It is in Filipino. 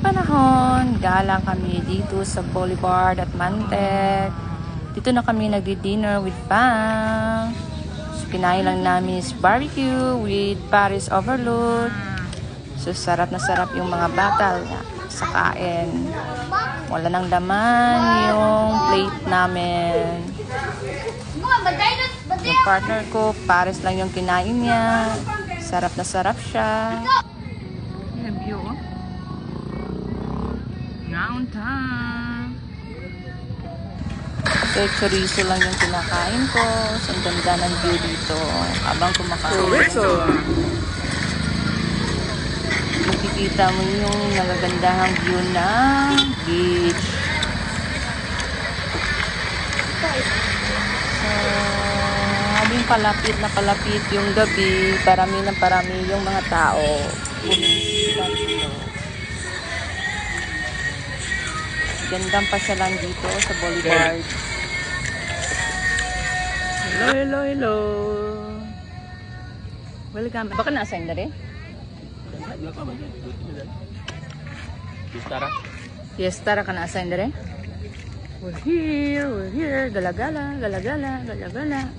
panahon, galang kami dito sa Boulevard at Mantec. Dito na kami nagdi-dinner with Pang. So, kinain lang namin is barbecue with Paris Overload. So, sarap na sarap yung mga batal sa kain. Wala nang laman yung plate namin. Yung partner ko, Paris lang yung kinain niya. Sarap na sarap siya. Yung view, oh. Downtown. So, chorizo lang yung kinakain ko. So, ang ganda ng view dito. Habang kumakain. Chorizo! Makikita mo yung nagagandahang view ng beach. So, habang palapit na palapit yung gabi, parami na parami yung mga tao. Gandang pasyalan dito sa Boulevard. Hello, hello, hello. Welcome. Baka nasa yung dali? Yes, tara ka nasa yung dali? We're here, we're here. Galagala, galagala, galagala.